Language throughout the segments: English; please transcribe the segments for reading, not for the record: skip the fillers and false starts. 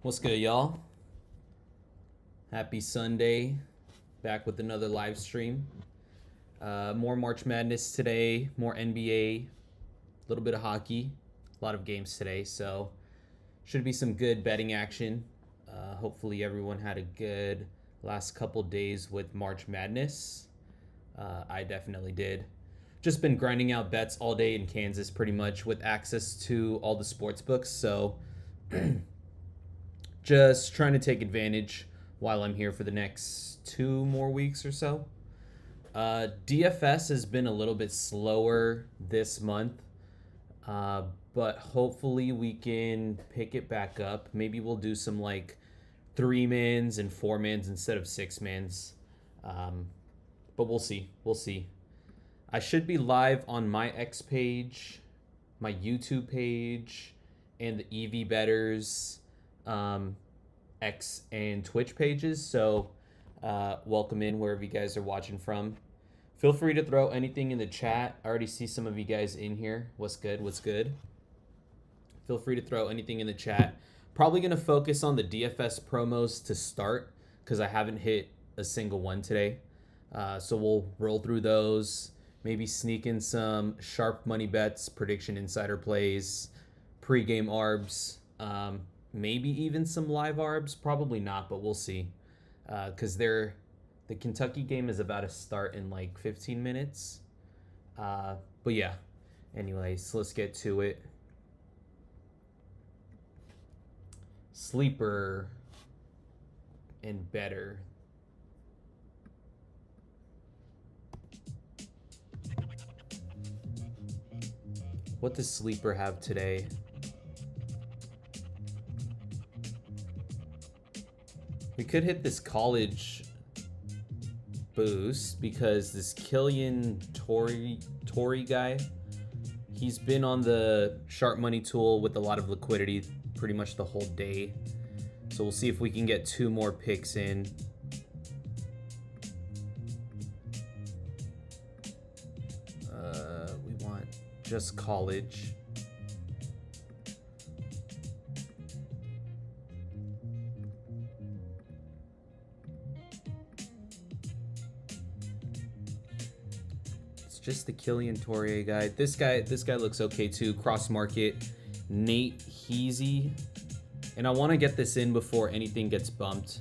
What's good, y'all? Happy Sunday. Back with another live stream. More March Madness today, more NBA, a little bit of hockey, a lot of games today, so should be some good betting action. Hopefully, everyone had a good last couple days with March Madness. I definitely did. Just been grinding out bets all day in Kansas pretty much with access to all the sports books, so just trying to take advantage while I'm here for the next 2 more weeks or so. DFS has been a little bit slower this month, but hopefully we can pick it back up. Maybe we'll do some like 3-mans and 4-mans instead of 6-mans. But we'll see. We'll see. I should be live on my X page, my YouTube page, and the EV Betters X and Twitch pages. So welcome in wherever you guys are watching from. Feel free to throw anything in the chat. I already see some of you guys in here. What's good? What's good? Feel free to throw anything in the chat. Probably going to focus on the DFS promos to start because I haven't hit a single one today. So we'll roll through those. Maybe sneak in some sharp money bets, prediction insider plays, pregame arbs, maybe even some live arbs. Probably not, but we'll see. Because the Kentucky game is about to start in like 15 minutes. But yeah, anyways, let's get to it. Sleeper and better. What does Sleeper have today? We could hit this college boost because this Killian Torrey guy, he's been on the sharp money tool with a lot of liquidity pretty much the whole day. So we'll see if we can get 2 more picks in. We want just college. It's just the Killian Torrey guy. This guy looks okay too. Cross market, Nate Heasy. And I want to get this in before anything gets bumped.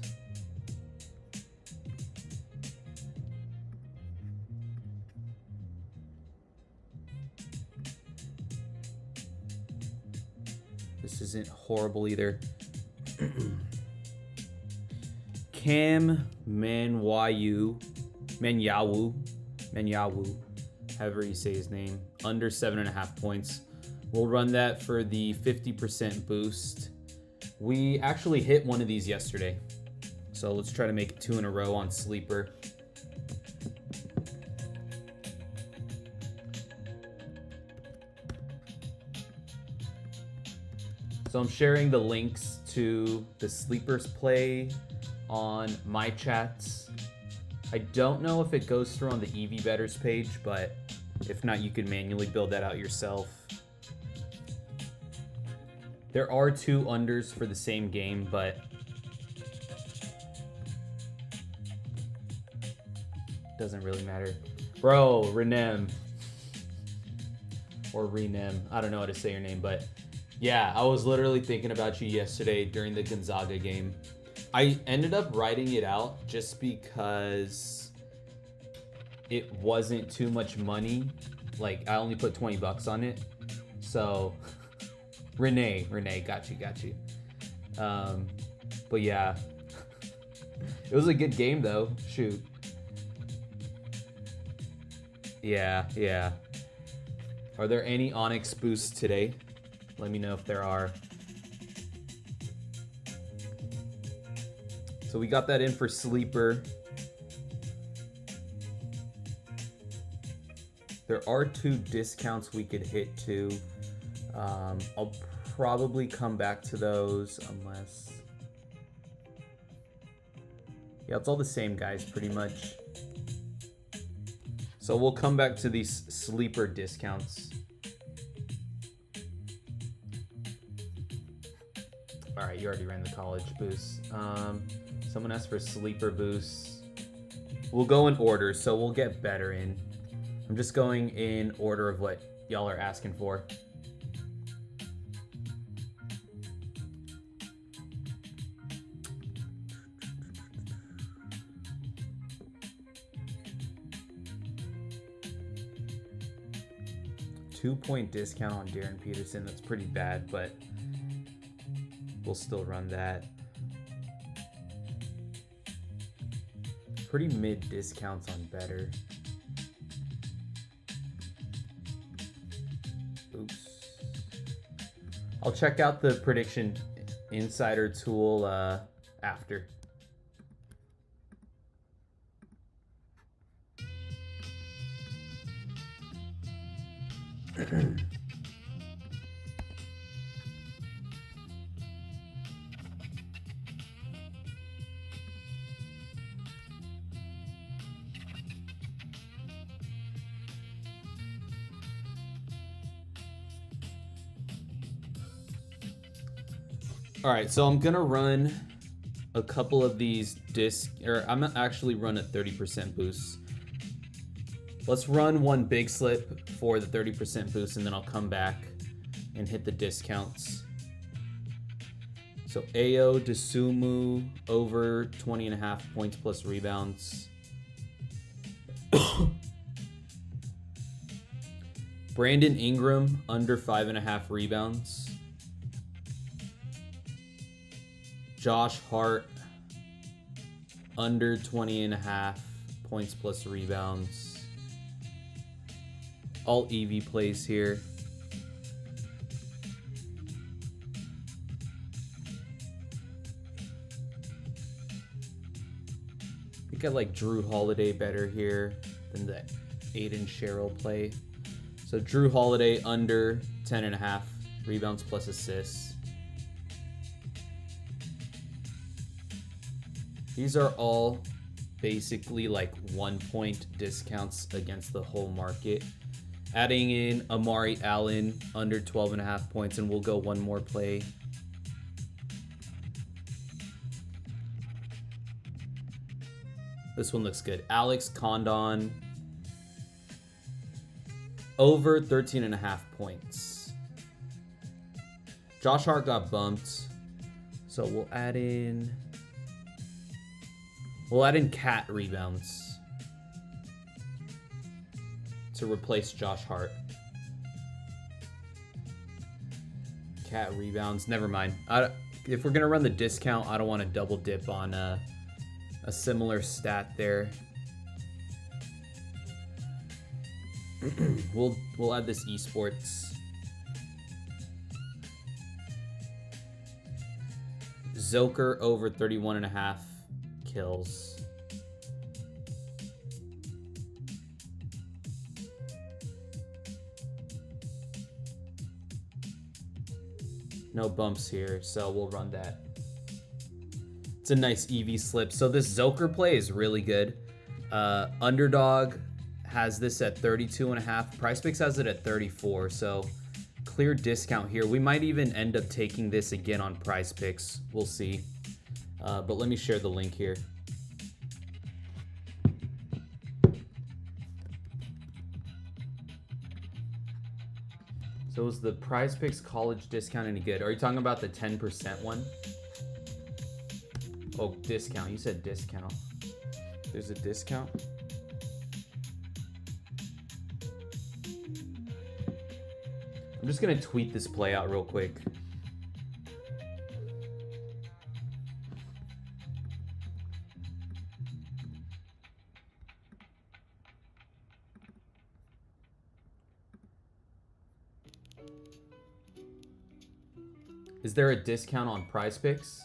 This isn't horrible either. Cam Manyawu, however you say his name, under 7.5 points. We'll run that for the 50% boost. We actually hit one of these yesterday, so let's try to make it 2 in a row on Sleeper. So I'm sharing the links to the Sleepers play on my chats. I don't know if it goes through on the EV Betters page, but if not, you can manually build that out yourself. There are 2 unders for the same game, but doesn't really matter. Bro, Renem. Or Renem. I don't know how to say your name, but yeah, I was literally thinking about you yesterday during the Gonzaga game. I ended up writing it out just because it wasn't too much money. Like, I only put 20 bucks on it. So, Renee, got you. But yeah, it was a good game though. Shoot. Yeah. Are there any Onyx boosts today? Let me know if there are. So we got that in for Sleeper. There are 2 discounts we could hit too. I'll probably come back to those unless... Yeah, it's all the same guys pretty much. So we'll come back to these Sleeper discounts. All right, you already ran the college boost. Someone asked for sleeper boosts. We'll go in order, so we'll get better in. I'm just going in order of what y'all are asking for. Two-point discount on Darren Peterson. That's pretty bad, but we'll still run that. Pretty mid discounts on better. Oops. I'll check out the prediction insider tool after. All right, so I'm gonna run a couple of these I'm gonna actually run a 30% boost. Let's run one big slip for the 30% boost, and then I'll come back and hit the discounts. So Ao Desumu over 20.5 points plus rebounds. Brandon Ingram under 5.5 rebounds. Josh Hart under 20.5 points plus rebounds. All EV plays here. I think I like Drew Holiday better here than the Aiden Sherrill play. So Drew Holiday under 10.5 rebounds plus assists. These are all basically like 1 point discounts against the whole market. Adding in Amari Allen under 12.5 points, and we'll go one more play. This one looks good. Alex Condon over 13.5 points. Josh Hart got bumped, so we'll add in Cat rebounds to replace Josh Hart. Cat rebounds, never mind. If we're gonna run the discount, I don't want to double dip on a similar stat there. We'll add this esports. Zoker over 31.5 kills. No bumps here, so we'll run that. It's a nice EV slip. So this Zoker play is really good. Underdog has this at 32.5. PrizePicks has it at 34, so clear discount here. We might even end up taking this again on PrizePicks. We'll see. But let me share the link here. So is the PrizePicks college discount any good? Are you talking about the 10% one? Oh, discount. You said discount. There's a discount? I'm just going to tweet this play out real quick. Is there a discount on PrizePicks?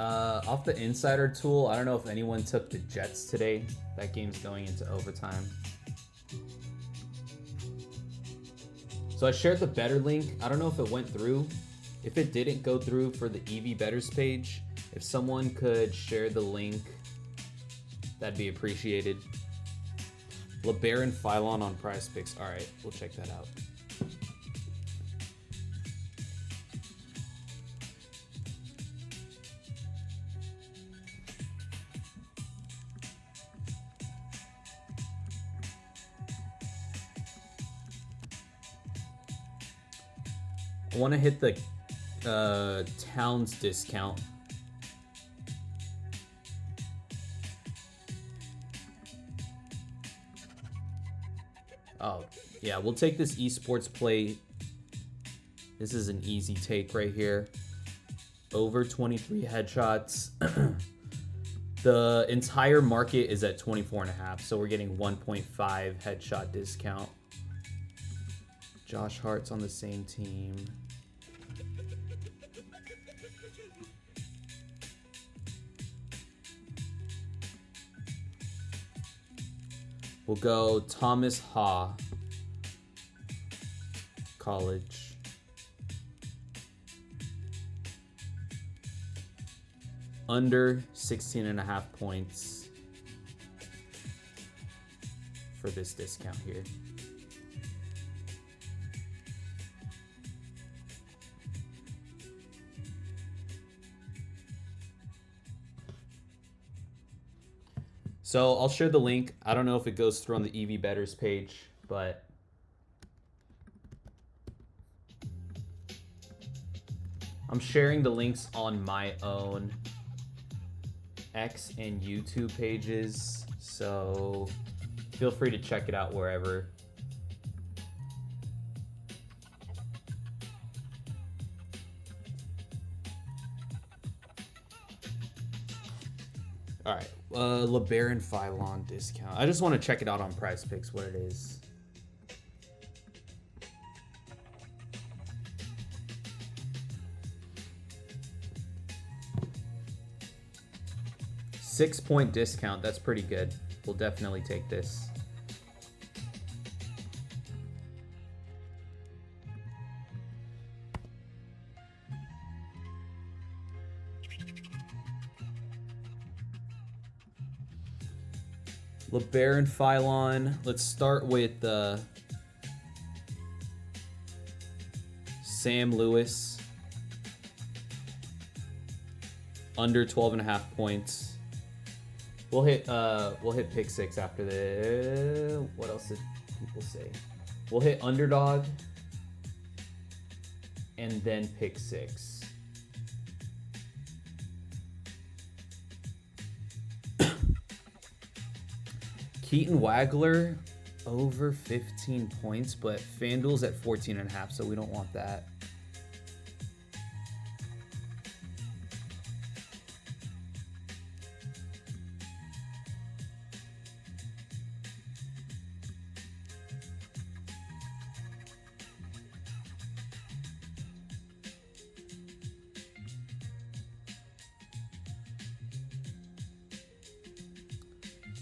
Off the insider tool, I don't know if anyone took the Jets today. That game's going into overtime. So I shared the Better link. I don't know if it went through. If it didn't go through for the EV Betters page, if someone could share the link, that'd be appreciated. LeBaron Philon on Prize Picks. All right, we'll check that out. I want to hit the Towns discount. Oh, yeah, we'll take this esports play. This is an easy take right here. Over 23 headshots. The entire market is at 24.5, so we're getting 1.5 headshot discount. Josh Hart's on the same team. We'll go Thomas Ha, college. Under 16.5 points for this discount here. So I'll share the link. I don't know if it goes through on the EV Betters page, but I'm sharing the links on my own X and YouTube pages, so feel free to check it out wherever. All right, LeBaron Philon discount. I just want to check it out on Prize Picks what it is. $6-point discount. That's pretty good. We'll definitely take this. LeBaron Philon. Let's start with Sam Lewis. Under 12.5 points. We'll hit pick six after the. What else did people say? We'll hit underdog and then pick six. Keaton Wagler over 15 points, but FanDuel's at 14.5, so we don't want that.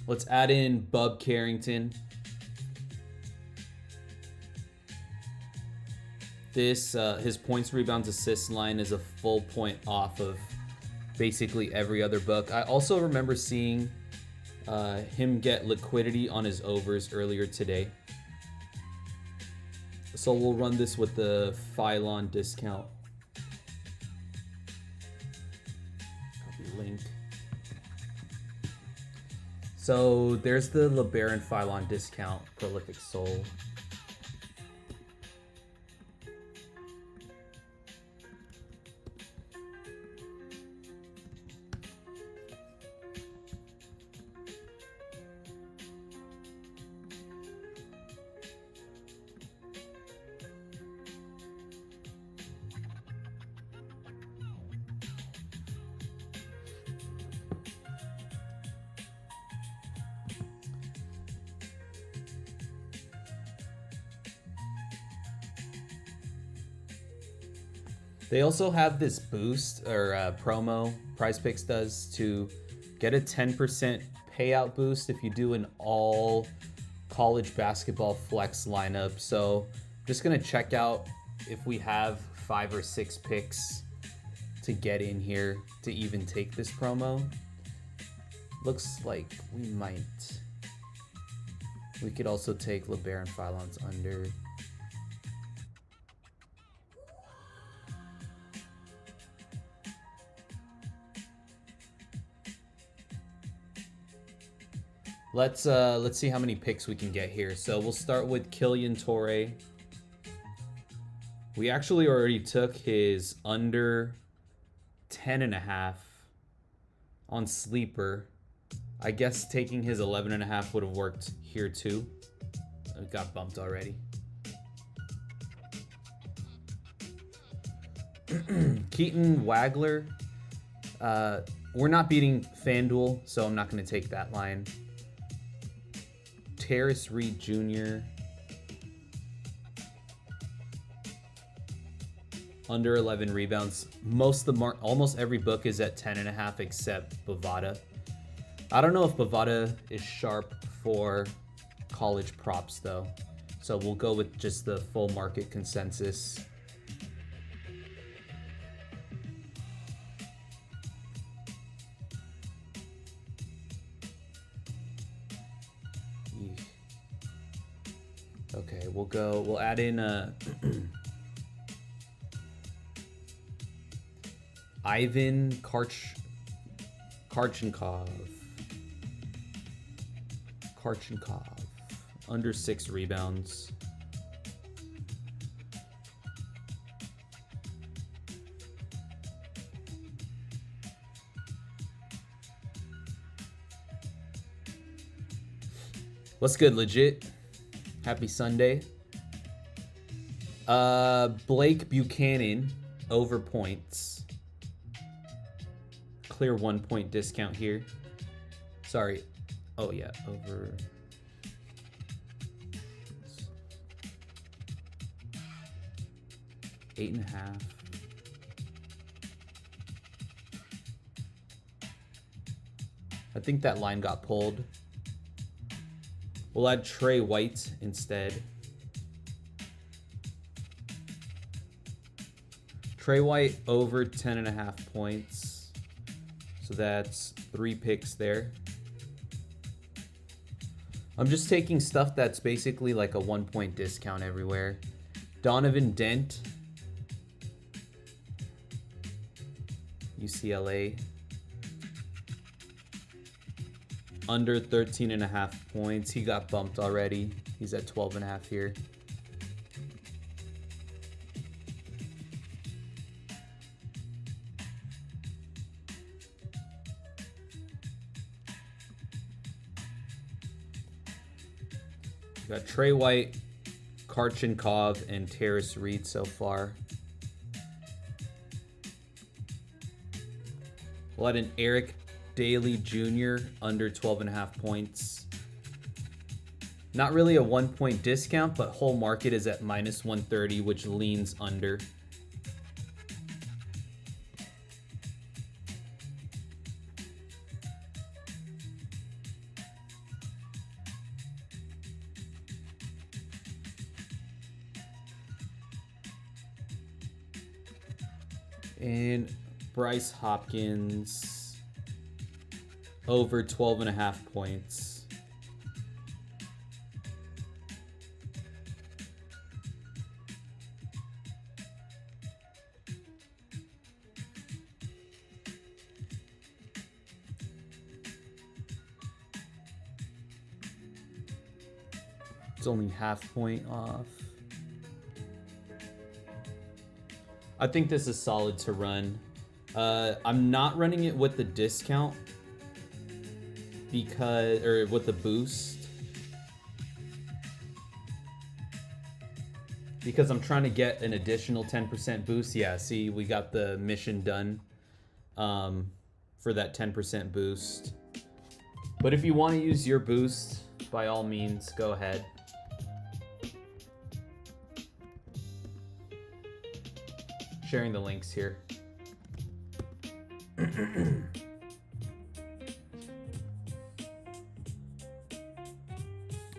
Let's add in Bub Carrington. This his points, rebounds, assists line is a full point off of basically every other book. I also remember seeing him get liquidity on his overs earlier today. So we'll run this with the Philon discount. Copy link. So there's the LeBaron Philon discount, Prolific Soul. They also have this boost or promo Prize Picks does to get a 10% payout boost if you do an all college basketball flex lineup. So just gonna check out if we have 5 or 6 picks to get in here to even take this promo. Looks like we might. We could also take LeBaron Philon's under. Let's see how many picks we can get here. So we'll start with Killian Torre. We actually already took his under 10.5 on Sleeper. I guess taking his 11.5 would have worked here too. It got bumped already. Keaton Wagler. We're not beating FanDuel, so I'm not going to take that line. Terrace Reed Jr. Under 11 rebounds. Almost every book is at 10.5 except Bovada. I don't know if Bovada is sharp for college props though, so we'll go with just the full market consensus. Okay, we'll add in Ivan Karchenkov, under 6 rebounds. What's good, legit? Happy Sunday. Blake Buchanan over points. Clear 1 point discount here. Sorry. Oh yeah, over. Eight and a half. I think that line got pulled. We'll add Trey White instead. Trey White over 10.5 points. So that's 3 picks there. I'm just taking stuff that's basically like a 1 point discount everywhere. Donovan Dent, UCLA. Under 13.5 points. He got bumped already. He's at 12.5 here. We got Trey White, Karchenkov, and Terrace Reed so far. We'll add an Eric Daly Jr. under 12.5 points. Not really a 1 point discount, but whole market is at minus 130, which leans under. And Bryce Hopkins over 12.5 points. It's only half point off. I think this is solid to run. I'm not running it with the discount or with the boost, because I'm trying to get an additional 10% boost. Yeah, see, we got the mission done for that 10% boost. But if you want to use your boost, by all means, go ahead. sharing the links here.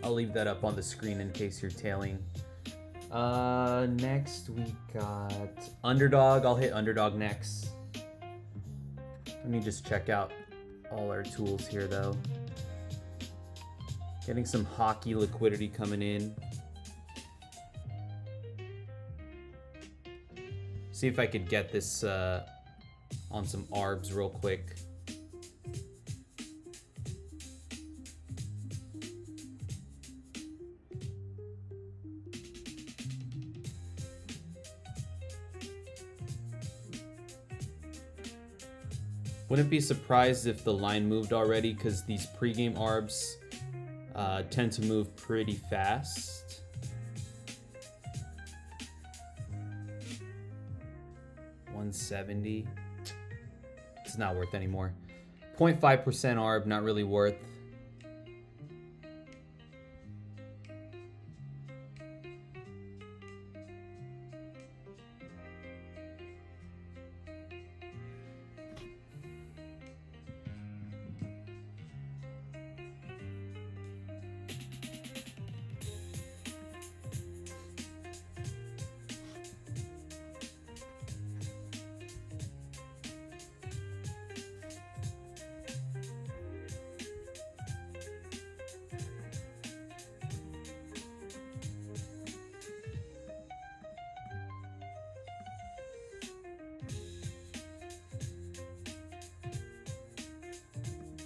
I'll leave that up on the screen in case you're tailing. Next we got Underdog. I'll hit Underdog next. Let me just check out all our tools here though. Getting some hockey liquidity coming in. See if I could get this on some ARBs real quick. Wouldn't be surprised if the line moved already because these pregame ARBs tend to move pretty fast. $170. It's not worth anymore. 0.5% ARB, not really worth.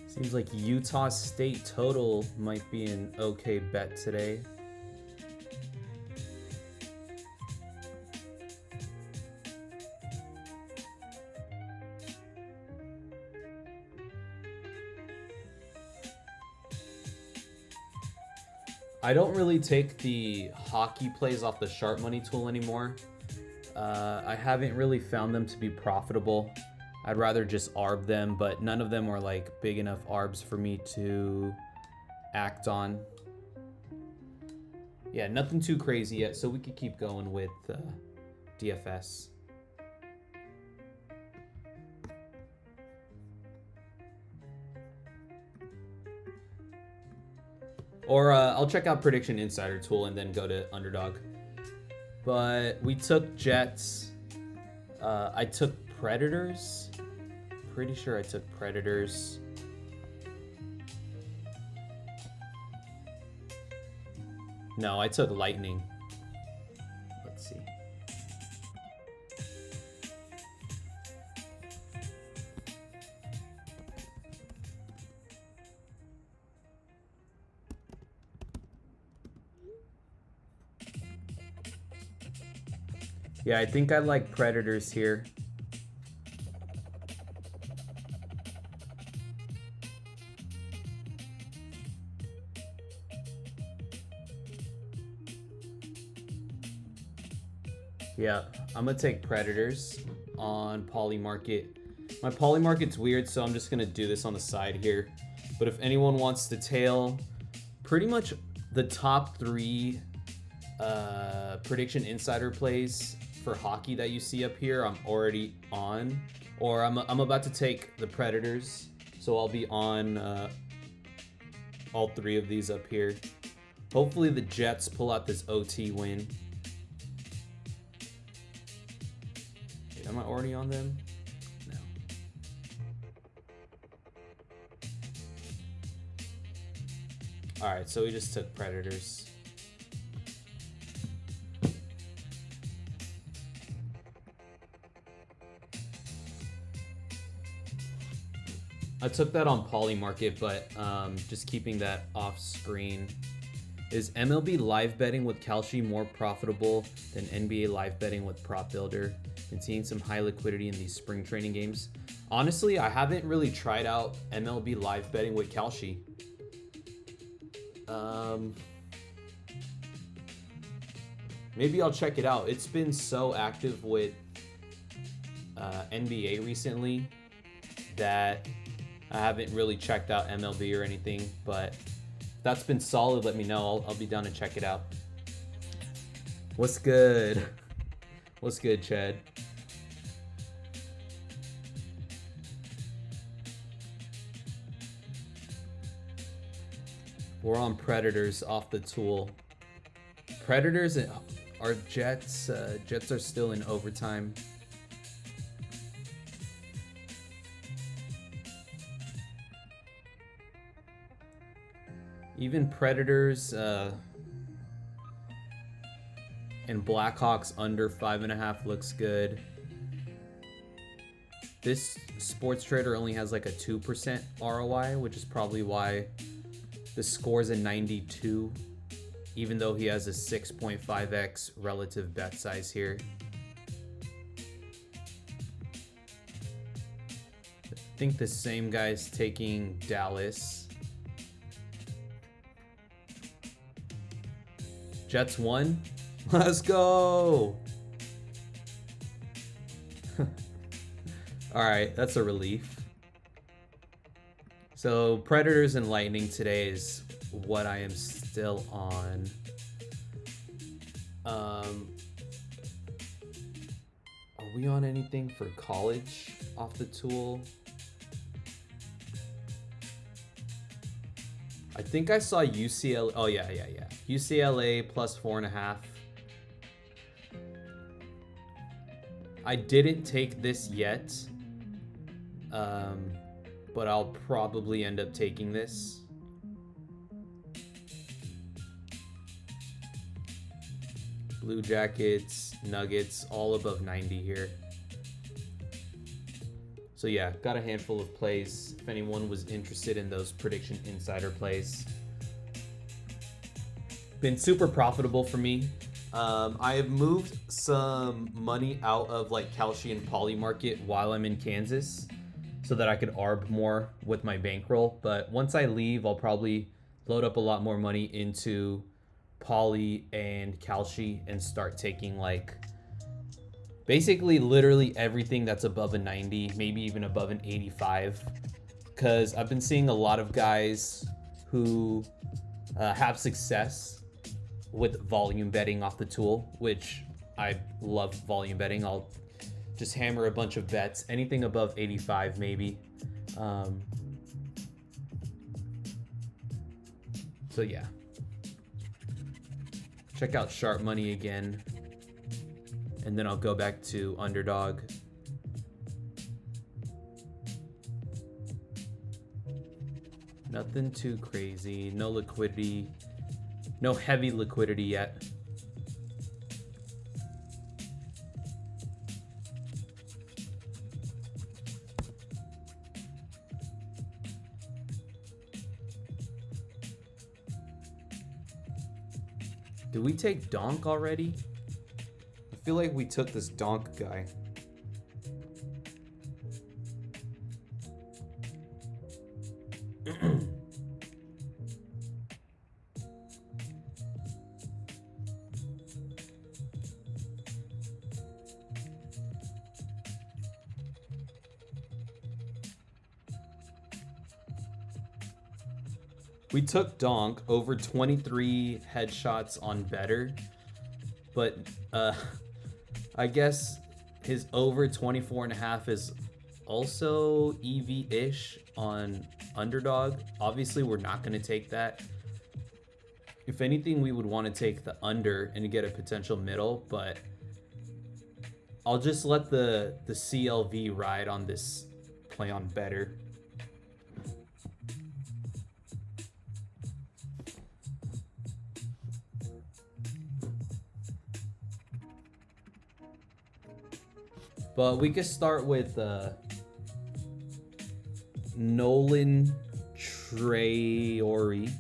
Seems like Utah State total might be an okay bet today. I don't really take the hockey plays off the sharp money tool anymore. I haven't really found them to be profitable. I'd rather just ARB them, but none of them are like big enough ARBs for me to act on. Yeah, nothing too crazy yet, so we could keep going with DFS. Or I'll check out Prediction Insider tool and then go to Underdog. But we took Jets. I took Predators. Pretty sure I took Predators. No, I took Lightning. Let's see. Yeah, I think I like Predators here. Yeah, I'm gonna take Predators on Polymarket. My Polymarket's weird, so I'm just gonna do this on the side here. But if anyone wants to tail, pretty much the top 3 Prediction Insider plays for hockey that you see up here, I'm already on. Or I'm about to take the Predators, so I'll be on all 3 of these up here. Hopefully the Jets pull out this OT win. Am I already on them? No. Alright, so we just took Predators. I took that on Polymarket, but just keeping that off screen. Is MLB live betting with Kalshi more profitable than NBA live betting with Prop Builder? Been seeing some high liquidity in these spring training games. Honestly, I haven't really tried out MLB live betting with Kalshi. Maybe I'll check it out. It's been so active with NBA recently that I haven't really checked out MLB or anything, but if that's been solid, let me know. I'll be down to check it out. What's good? What's good, Chad? We're on Predators off the tool. Predators are Jets. Jets are still in overtime. Even Predators and Blackhawks under 5.5 looks good. This sports trader only has like a 2% ROI, which is probably why the score's a 92, even though he has a 6.5x relative bet size here. I think the same guy's taking Dallas. Jets won. Let's go. All right, that's a relief. So Predators and Lightning today is what I am still on. Are we on anything for college off the tool? I think I saw UCLA. Oh yeah. UCLA plus 4.5. I didn't take this yet. But I'll probably end up taking this. Blue Jackets, Nuggets, all above 90 here. So yeah, got a handful of plays if anyone was interested in those prediction insider plays. Been super profitable for me. I have moved some money out of like Kalshi and Poly Market while I'm in Kansas, so that I could arb more with my bankroll. But once I leave, I'll probably load up a lot more money into Poly and Kalshi and start taking like basically literally everything that's above a 90, maybe even above an 85. Because I've been seeing a lot of guys who have success with volume betting off the tool, which I love volume betting. I'll just hammer a bunch of bets, anything above 85 maybe. So yeah. Check out Sharp Money again. And then I'll go back to Underdog. Nothing too crazy. No liquidity. No heavy liquidity yet. Did we take Donk already? I feel like we took this Donk guy. We took Donk over 23 headshots on better, but I guess his over 24.5 is also EV-ish on Underdog. Obviously, we're not going to take that. If anything, we would want to take the under and get a potential middle, but I'll just let the CLV ride on this play on better. But we could start with Nolan Traore.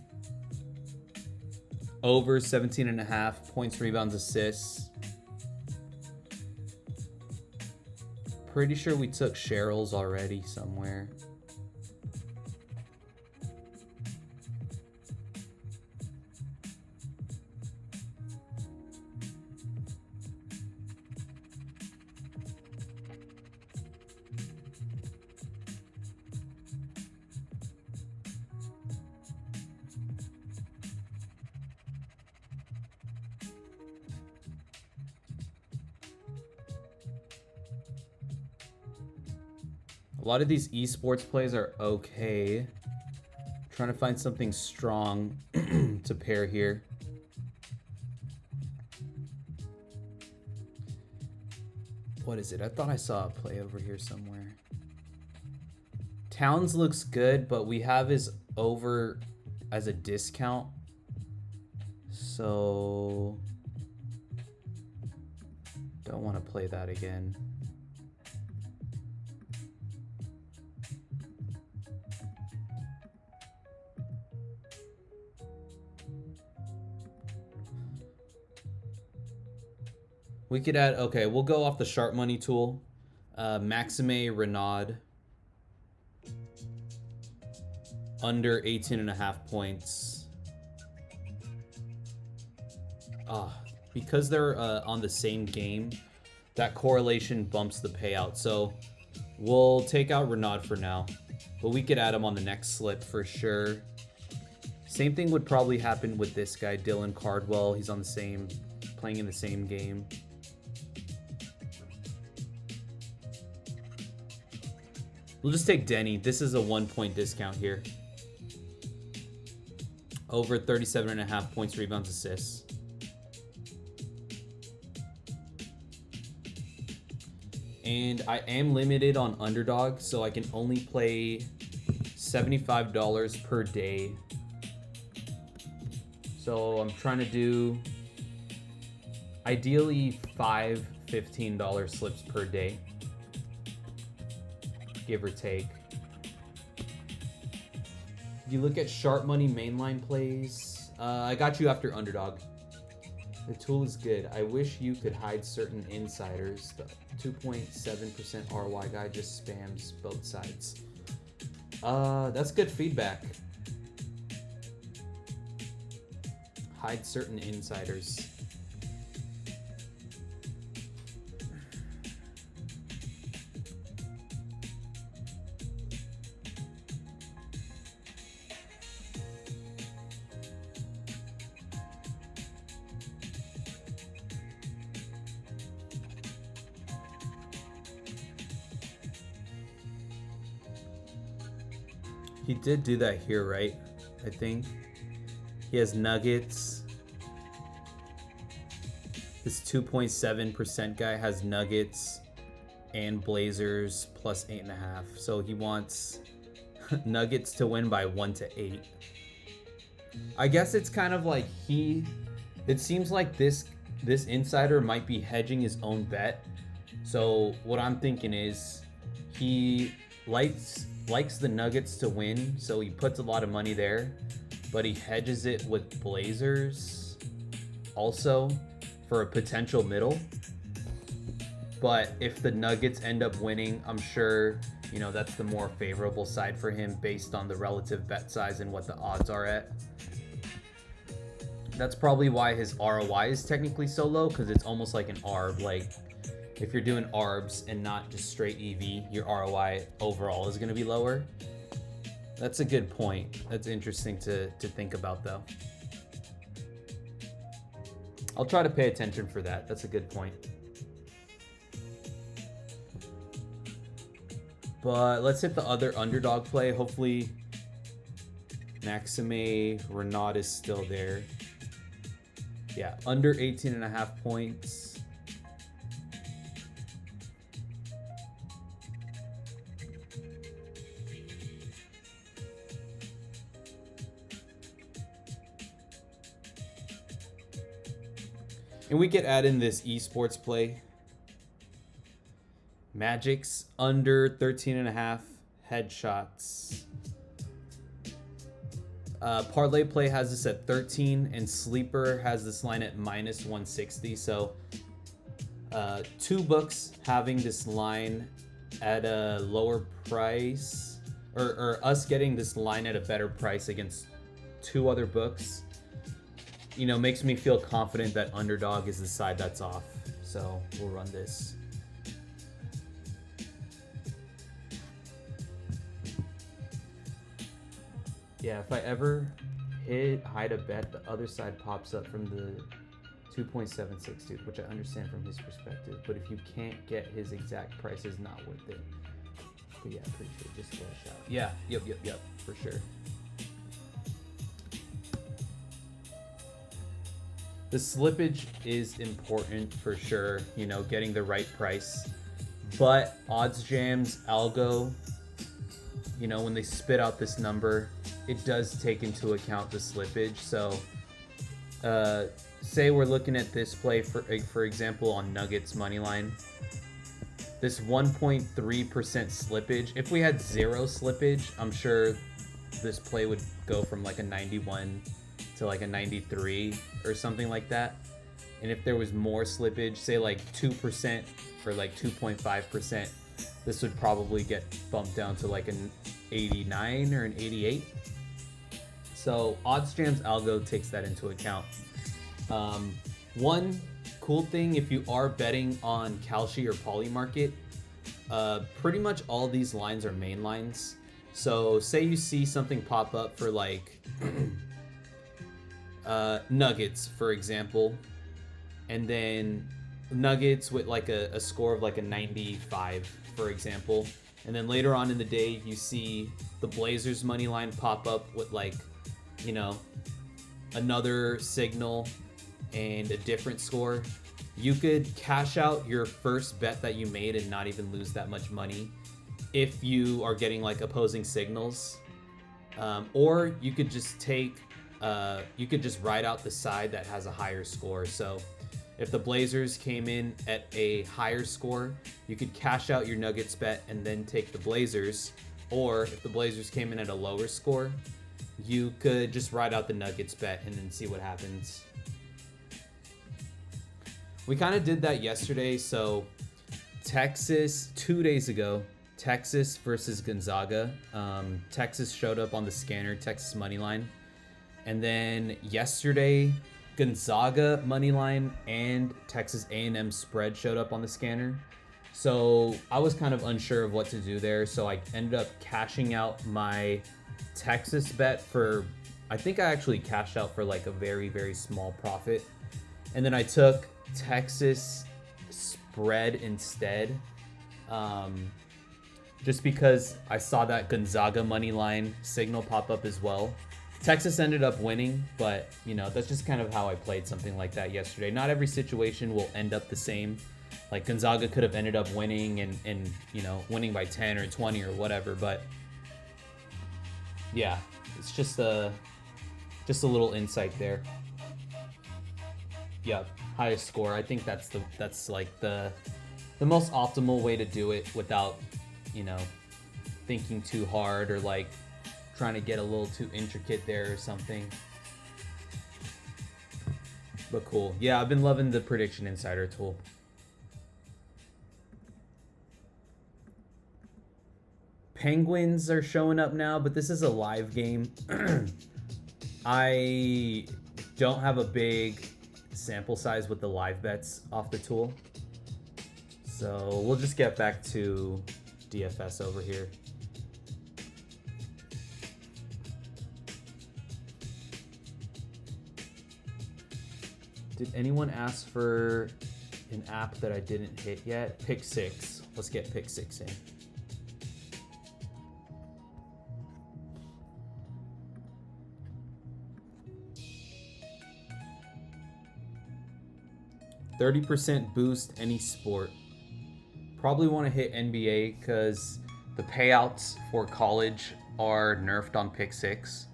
Over 17.5 points, rebounds, assists. Pretty sure we took Cheryl's already somewhere. A lot of these esports plays are okay. Trying to find something strong to pair here. What is it? I thought I saw a play over here somewhere. Towns looks good, but we have his over as a discount. So don't want to play that again. We could add, okay, we'll go off the sharp money tool. Maxime Renaud. Under 18.5 points. Because they're on the same game, that correlation bumps the payout. So we'll take out Renaud for now. But we could add him on the next slip for sure. Same thing would probably happen with this guy, Dylan Cardwell. He's on the same, playing in the same game. We'll just take Denny. This is a 1 point discount here. Over 37.5 points, rebounds, assists. And I am limited on underdog, so I can only play $75 per day. So I'm trying to do ideally 5 $15 slips per day, give or take. You look at sharp money mainline plays. I got you after underdog. The tool is good. I wish you could hide certain insiders. The 2.7% ROI guy just spams both sides. That's good feedback. Hide certain insiders. He did do that here, right? I think. He has Nuggets. This 2.7% guy has Nuggets and Blazers plus 8.5. So he wants Nuggets to win by 1-8. I guess it's kind of like it seems like this insider might be hedging his own bet. So what I'm thinking is he likes the Nuggets to win, so he puts a lot of money there, but he hedges it with Blazers also for a potential middle. But if the Nuggets end up winning, I'm sure, you know, that's the more favorable side for him based on the relative bet size and what the odds are at. That's probably why his ROI is technically so low, because it's almost like an ARB. Like, if you're doing ARBs and not just straight EV, your ROI overall is going to be lower. That's a good point. That's interesting to think about, though. I'll try to pay attention for that. That's a good point. But let's hit the other underdog play. Hopefully Maxime Renaud is still there. Yeah, under 18.5 points. And we could add in this esports play. Magic's under 13.5 headshots. Parlay play has this at 13, and Sleeper has this line at -160. So 2 books having this line at a lower price, or us getting this line at a better price against 2 other books, you know, makes me feel confident that underdog is the side that's off. So we'll run this. Yeah, if I ever hide a bet, the other side pops up from the 2.76, dude, which I understand from his perspective. But if you can't get his exact price, it's not worth it. But yeah, appreciate it. Just a shout. Yeah, yep, for sure. The slippage is important for sure, you know, getting the right price. But OddsJam's algo, you know, when they spit out this number, it does take into account the slippage. So say we're looking at this play for example on Nuggets money line. This 1.3% slippage. If we had zero slippage, I'm sure this play would go from like a 91 to like a 93 or something like that. And if there was more slippage, say like 2% or like 2.5%, this would probably get bumped down to like an 89 or an 88. So OddsJam's algo takes that into account. One cool thing, if you are betting on Kalshi or Polymarket, pretty much all these lines are main lines. So say you see something pop up for like Nuggets, for example, and then Nuggets with like a score of like a 95, for example, and then later on in the day you see the Blazers money line pop up with like, you know, another signal and a different score. You could cash out your first bet that you made and not even lose that much money if you are getting like opposing signals, or you could just take you could just ride out the side that has a higher score. So if the Blazers came in at a higher score, you could cash out your Nuggets bet and then take the Blazers. Or if the Blazers came in at a lower score, you could just ride out the Nuggets bet and then see what happens. We kind of did that yesterday. So Texas, 2 days ago, Texas versus Gonzaga. Texas showed up on the scanner, Texas money line. And then yesterday, Gonzaga money line and Texas A&M spread showed up on the scanner. So I was kind of unsure of what to do there. So I ended up cashing out my Texas bet for, I think I actually cashed out for like a very, very small profit. And then I took Texas spread instead. Just because I saw that Gonzaga money line signal pop up as well. Texas ended up winning, but you know, that's just kind of how I played something like that yesterday. Not every situation will end up the same. Like Gonzaga could have ended up winning and you know, winning by 10 or 20 or whatever, but yeah, it's just a little insight there. Yeah, highest score. I think that's like the most optimal way to do it without, you know, thinking too hard or like trying to get a little too intricate there or something. But cool. Yeah, I've been loving the Prediction Insider tool. Penguins are showing up now, but this is a live game. I don't have a big sample size with the live bets off the tool. So we'll just get back to DFS over here. Did anyone ask for an app that I didn't hit yet? Pick 6. Let's get Pick 6 in. %30 boost any sport. Probably want to hit NBA because the payouts for college are nerfed on Pick 6.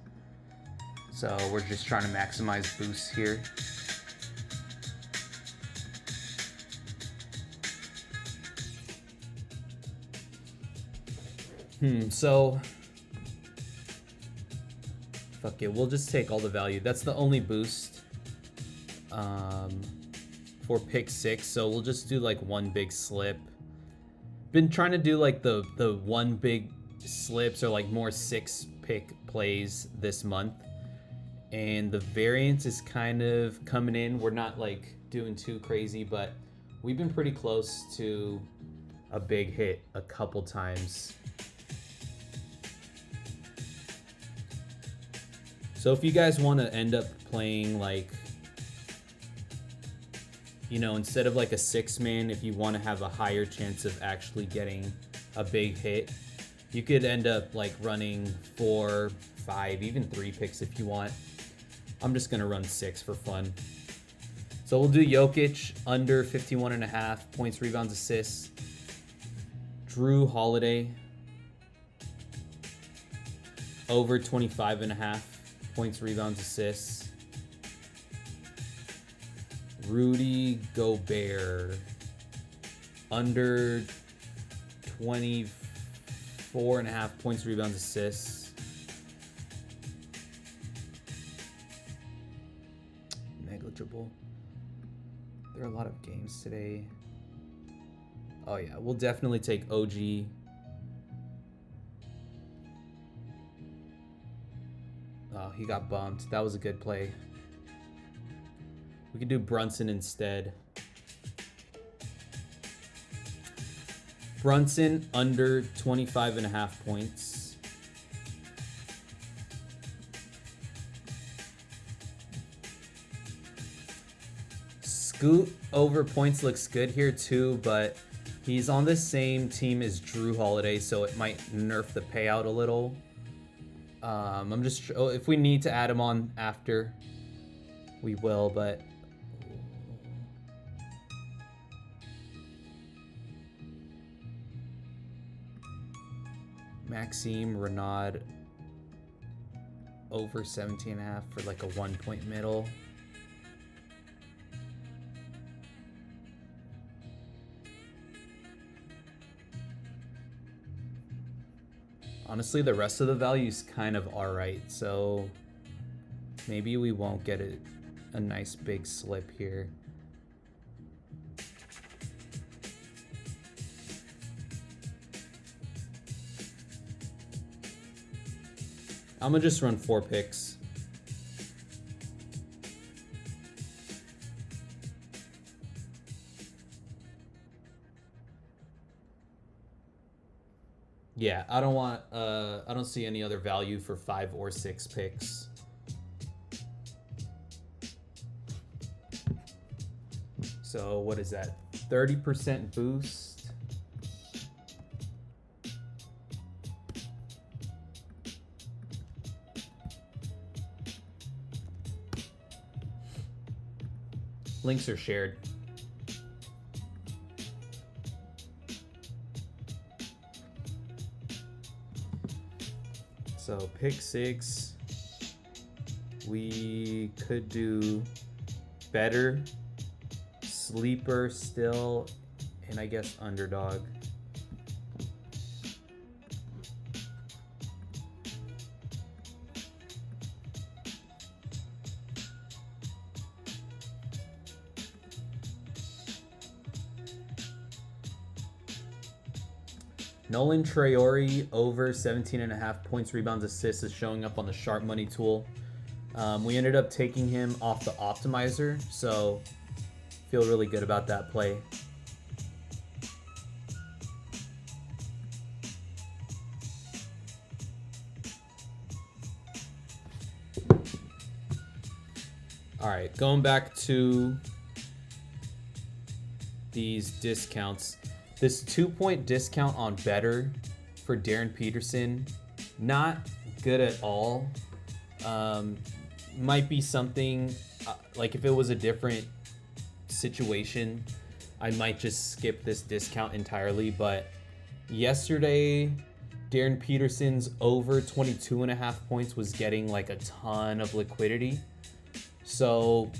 So we're just trying to maximize boosts here. So fuck it, we'll just take all the value. That's the only boost for Pick 6, so we'll just do like one big slip. Been trying to do like the one big slips or like more 6-pick plays this month, and the variance is kind of coming in. We're not like doing too crazy, but we've been pretty close to a big hit a couple times. So if you guys want to end up playing like, you know, instead of like a 6-man, if you want to have a higher chance of actually getting a big hit, you could end up like running 4, 5, even 3 picks if you want. I'm just going to run 6 for fun. So we'll do Jokic under 51.5 points, rebounds, assists. Drew Holiday over 25.5 points, rebounds, assists. Rudy Gobert under 24.5 points, rebounds, assists. Negligible. There are a lot of games today. Oh yeah, we'll definitely take OG. Oh, he got bumped. That was a good play. We could do Brunson instead. Brunson under 25.5 points. Scoot over points looks good here too, but he's on the same team as Drew Holiday, so it might nerf the payout a little. I'm just, if we need to add him on after, we will, but Maxime Renaud over 17.5 for like a 1 point middle. Honestly, the rest of the values kind of are right, so maybe we won't get a nice big slip here. I'm gonna just run 4 picks. Yeah, I don't see any other value for 5 or 6 picks. So what is that? 30% boost. Links are shared. So pick 6. We could do better, sleeper still, and I guess underdog. Nolan Traore over 17.5 points, rebounds, assists is showing up on the Sharp Money tool. We ended up taking him off the optimizer, so feel really good about that play. All right, going back to these discounts. This 2-point discount on better for Darren Peterson, not good at all. Might be something, like if it was a different situation, I might just skip this discount entirely. But yesterday, Darren Peterson's over 22.5 points was getting like a ton of liquidity. So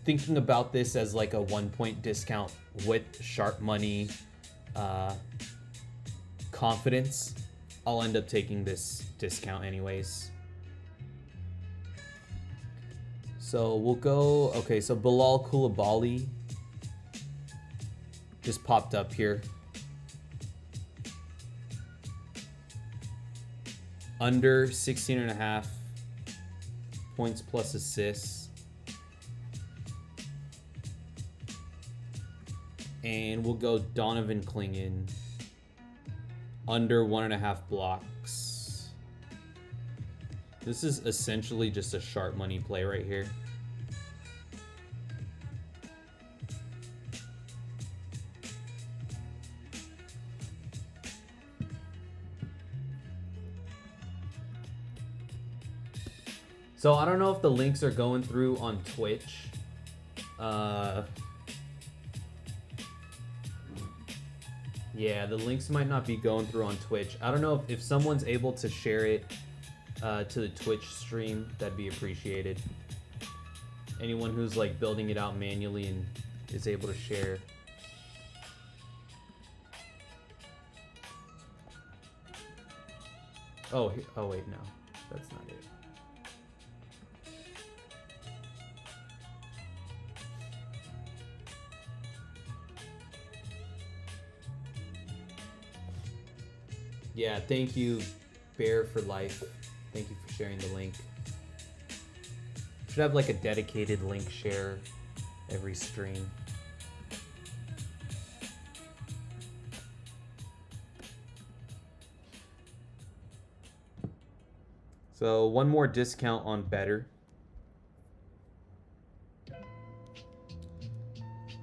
thinking about this as like a 1-point discount with Sharp Money confidence, I'll end up taking this discount anyways. So we'll go, okay, so Bilal Coulibaly just popped up here. Under 16.5 points plus assists. And we'll go Donovan Clingan under 1.5 blocks. This is essentially just a Sharp Money play right here. So I don't know if the links are going through on Twitch. Yeah, the links might not be going through on Twitch. I don't know if someone's able to share it to the Twitch stream, that'd be appreciated. Anyone who's like building it out manually and is able to share. Oh wait, no, that's not it. Yeah, thank you, Bear for Life. Thank you for sharing the link. Should have like a dedicated link share every stream. So one more discount on Better.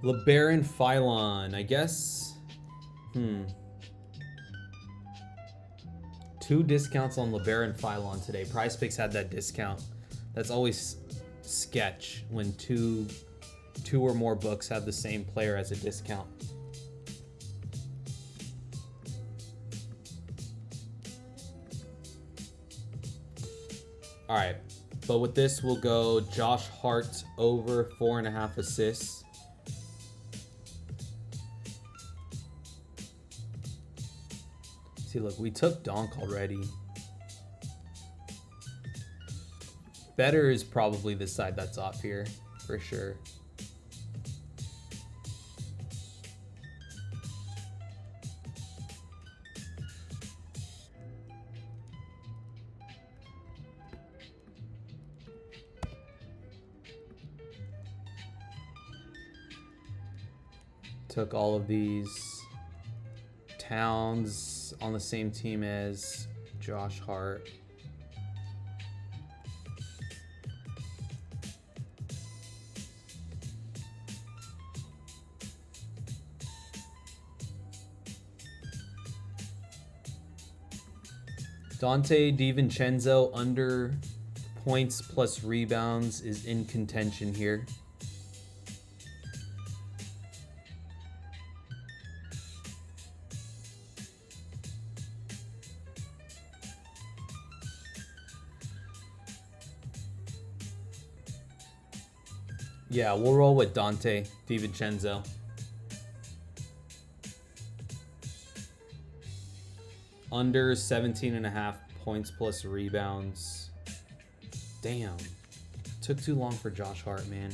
LeBaron Phylon, I guess. 2 discounts on LeBaron Phylon today. PrizePicks had that discount. That's always sketch when two or more books have the same player as a discount. All right, but with this, we'll go Josh Hart over 4.5 assists. See, look, we took Donk already. Better is probably the side that's off here, for sure. Took all of these. Towns on the same team as Josh Hart. Dante DiVincenzo under points plus rebounds is in contention here. Yeah, we'll roll with Dante DiVincenzo. Under 17.5 points plus rebounds. Damn. Took too long for Josh Hart, man.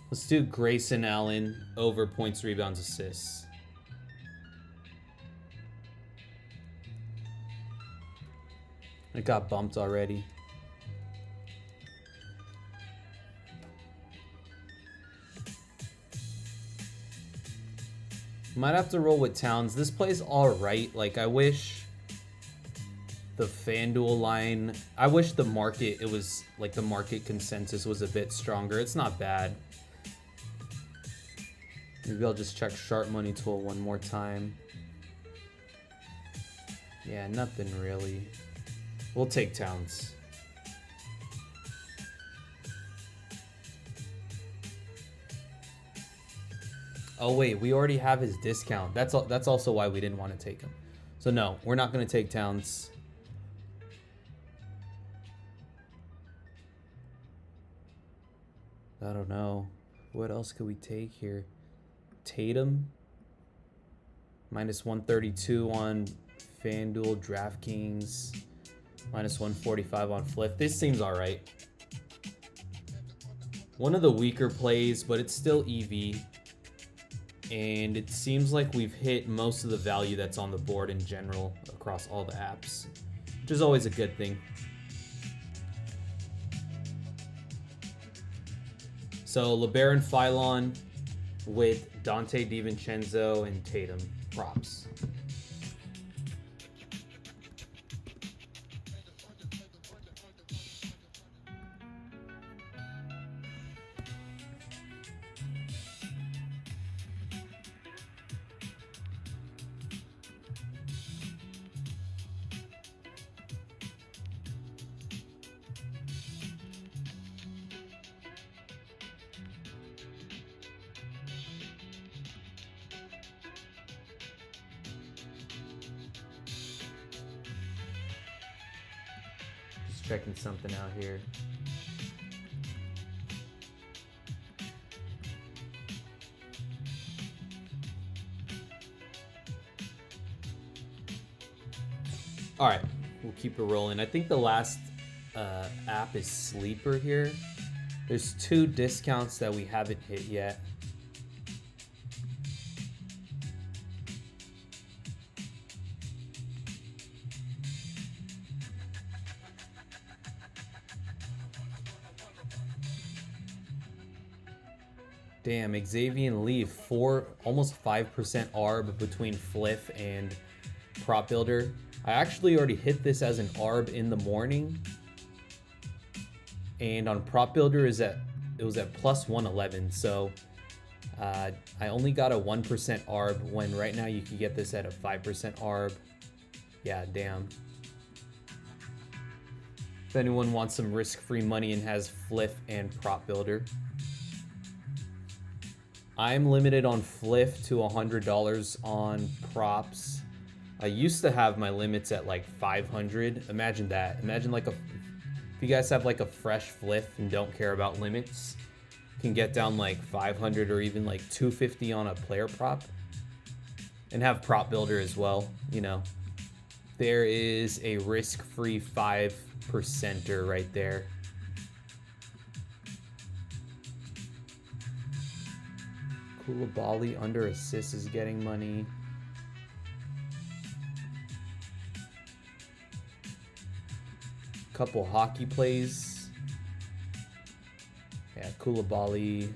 Let's do Grayson Allen over points, rebounds, assists. It got bumped already. Might have to roll with Towns. This plays all right. Like, I wish the FanDuel line, I wish the market, it was like the market consensus was a bit stronger. It's not bad. Maybe I'll just check Sharp Money Tool one more time. Yeah, nothing really. We'll take Towns. Oh wait, we already have his discount. That's also why we didn't want to take him. So no, we're not going to take Towns. I don't know. What else could we take here? Tatum. Minus 132 on FanDuel, DraftKings. Minus 145 on Flip. This seems all right. One of the weaker plays, but it's still EV. And it seems like we've hit most of the value that's on the board in general across all the apps, which is always a good thing. So LeBaron Phylon with Dante DiVincenzo and Tatum props. checking something out here. All right, we'll keep it rolling. I think the last app is Sleeper here. There's 2 discounts that we haven't hit yet. Damn, Xavier Lee, almost 5% ARB between Fliff and Prop Builder. I actually already hit this as an ARB in the morning. And on Prop Builder it was at plus 111. So I only got a 1% ARB when right now you can get this at a 5% ARB. Yeah, damn. If anyone wants some risk-free money and has Fliff and Prop Builder. I'm limited on Fliff to $100 on props. I used to have my limits at like 500. Imagine that. Imagine like if you guys have like a fresh Fliff and don't care about limits, you can get down like 500 or even like 250 on a player prop and have Prop Builder as well. You know, there is a risk-free 5%er right there. Koulibaly under assist is getting money. Couple hockey plays. Yeah, Koulibaly.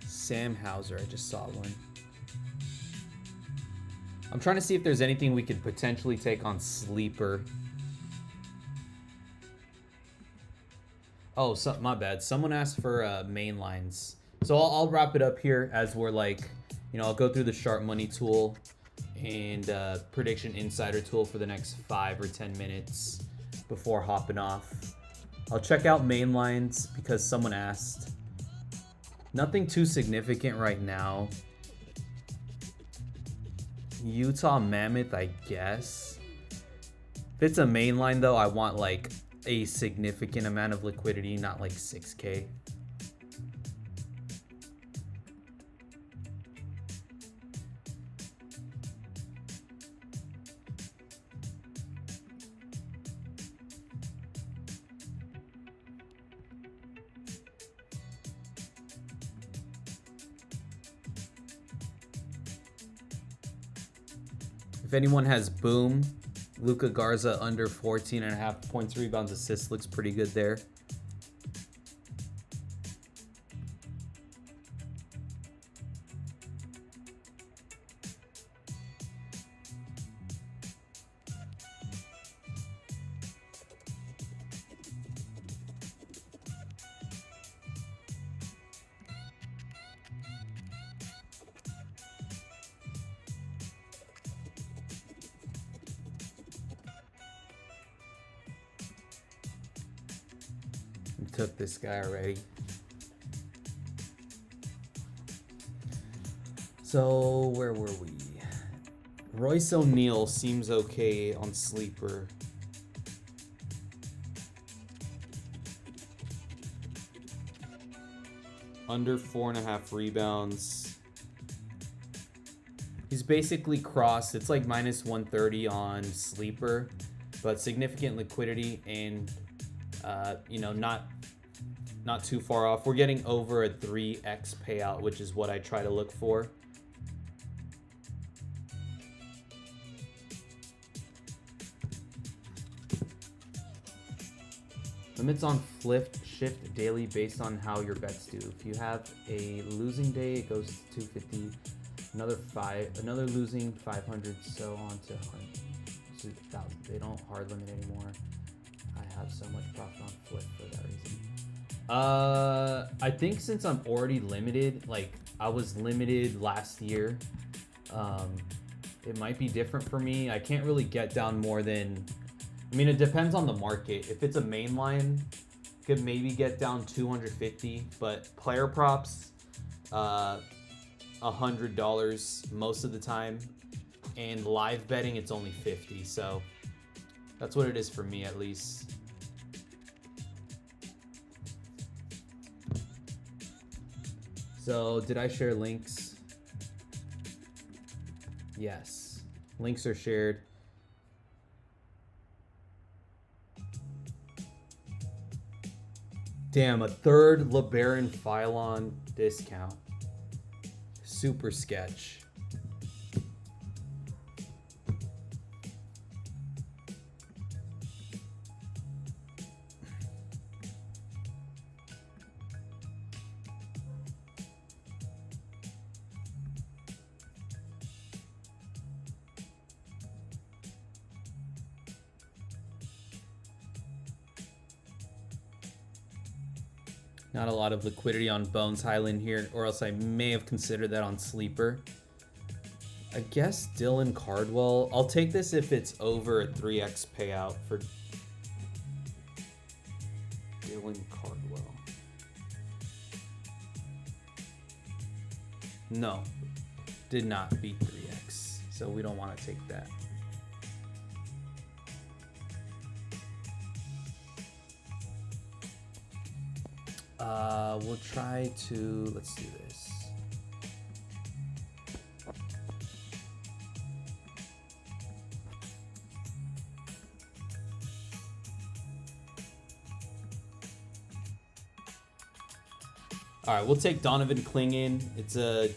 Sam Hauser, I just saw one. I'm trying to see if there's anything we could potentially take on Sleeper. Oh, my bad. Someone asked for main lines. So I'll wrap it up here as we're like, you know, I'll go through the Sharp Money tool and Prediction Insider tool for the next 5 or 10 minutes before hopping off. I'll check out main lines because someone asked. Nothing too significant right now. Utah Mammoth, I guess. If it's a main line though, I want like a significant amount of liquidity, not like 6K. If anyone has Boom, Luka Garza under 14.5 points, rebounds, assists looks pretty good there. Took this guy already. So where were we? Royce O'Neal seems okay on Sleeper. Under 4.5 rebounds. He's basically crossed. It's like minus 130 on Sleeper, but significant liquidity and you know, not too far off. We're getting over a 3x payout, which is what I try to look for. Limits on Fliff shift daily based on how your bets do. If you have a losing day, it goes to 250. Another losing 500, so on to 1,000. They don't hard limit anymore. I have so much profit on Fliff for that reason. I think since I'm already limited, like I was limited last year, it might be different for me. I can't really get down more than, I mean, it depends on the market. If it's a main line, Could maybe get down 250, but player props, $100 most of the time, and live betting it's only 50. So that's what it is for me, at least. So did I share links? Yes, links are shared. Damn, a third LeBaron Phylon discount. Super sketch. Not a lot of liquidity on Bones Highland here, or else I may have considered that on Sleeper. I guess Dylan Cardwell. I'll take this if it's over a 3x payout for Dylan Cardwell. No, did not beat 3x, so we don't want to take that. We'll try to, let's do this. All right, we'll take Donovan Clingan. It's a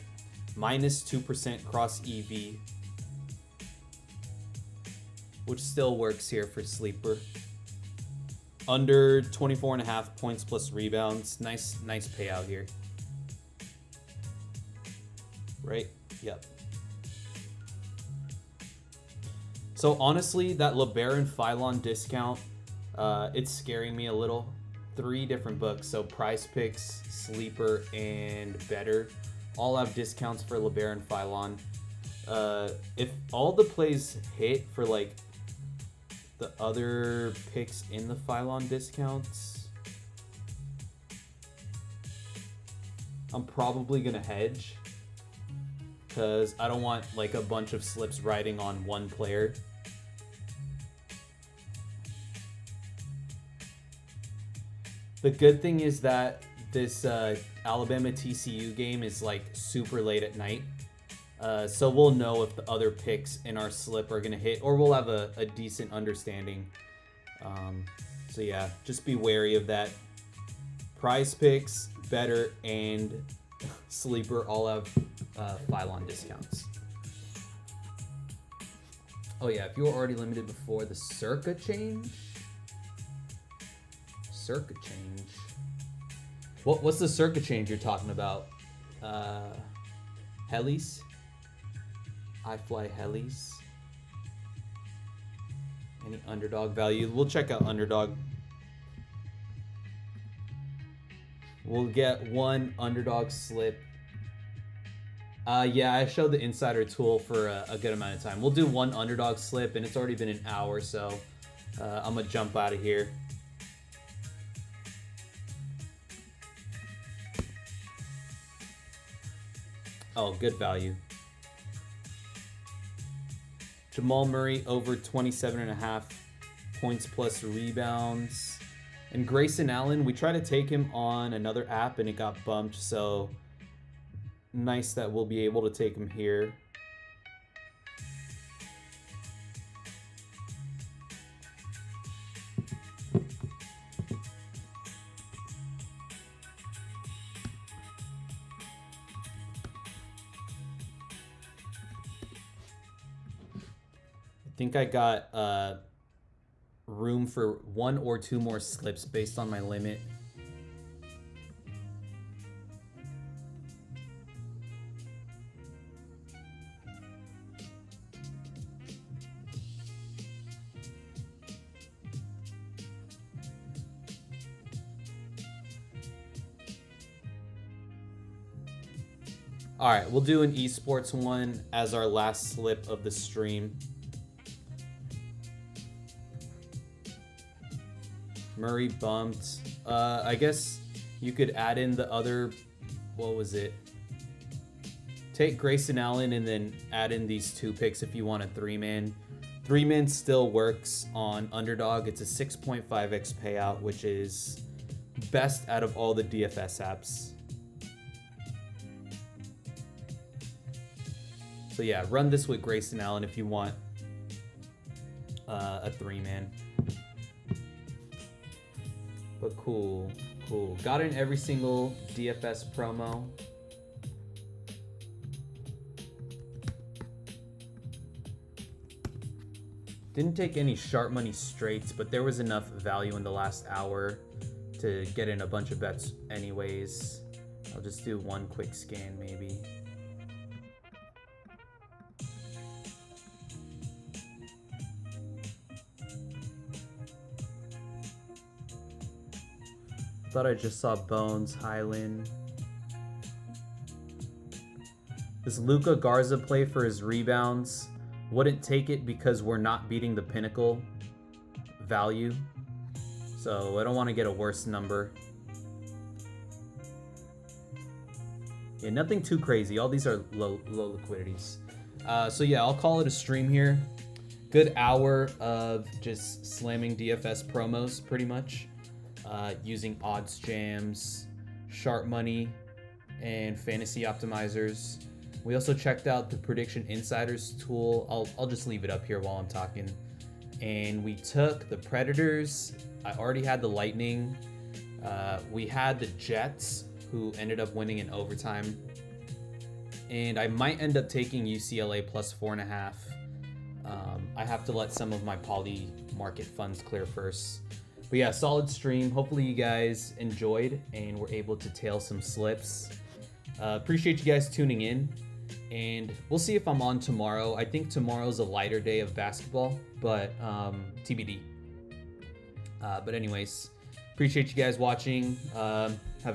-2% cross EV, which still works here for Sleeper. Under 24.5 points plus rebounds. Nice payout here. Right? Yep. So honestly, that LeBaron Phylon discount, it's scaring me a little. 3 different books, so Prize Picks, Sleeper, and Better, all have discounts for LeBaron Phylon. If all the plays hit for like the other picks in the Phylon discounts, I'm probably gonna hedge because I don't want like a bunch of slips riding on one player. The good thing is that this Alabama TCU game is like super late at night. So we'll know if the other picks in our slip are going to hit, or we'll have a decent understanding. So yeah, just be wary of that. Prize Picks, Better, and Sleeper all have Phylon discounts. Oh yeah, if you were already limited before the Circa change. Circa change. What's the Circa change you're talking about? Helis? I fly Helis. Any underdog value? We'll check out underdog. We'll get one underdog slip. Yeah, I showed the insider tool for a good amount of time. We'll do one underdog slip, and it's already been an hour, so I'm gonna jump out of here. Oh, good value. Jamal Murray over 27.5 points plus rebounds. And Grayson Allen, we tried to take him on another app and it got bumped, so nice that we'll be able to take him here. I think I got room for 1 or 2 more slips based on my limit. All right, we'll do an esports one as our last slip of the stream. Murray bumped. I guess you could add in the other, what was it? Take Grayson Allen and then add in these 2 picks if you want a 3-man. 3-man still works on Underdog. It's a 6.5x payout, which is best out of all the DFS apps. So yeah, run this with Grayson Allen if you want a 3-man. But cool. Got in every single DFS promo. Didn't take any sharp money straights, but there was enough value in the last hour to get in a bunch of bets anyways. I'll just do one quick scan maybe. Thought I just saw Bones, Highland. This Luka Garza play for his rebounds. Wouldn't take it because we're not beating the pinnacle value. So I don't want to get a worse number. Yeah, nothing too crazy. All these are low liquidities. So yeah, I'll call it a stream here. Good hour of just slamming DFS promos pretty much. Using odds jams, sharp money, and fantasy optimizers. We also checked out the Prediction Insiders tool. I'll just leave it up here while I'm talking. And we took the Predators. I already had the Lightning. We had the Jets, who ended up winning in overtime. And I might end up taking UCLA plus 4.5. I have to let some of my poly market funds clear first. But yeah, solid stream. Hopefully you guys enjoyed and were able to tail some slips. Appreciate you guys tuning in. And we'll see if I'm on tomorrow. I think tomorrow's a lighter day of basketball, but TBD. But anyways, appreciate you guys watching. Have a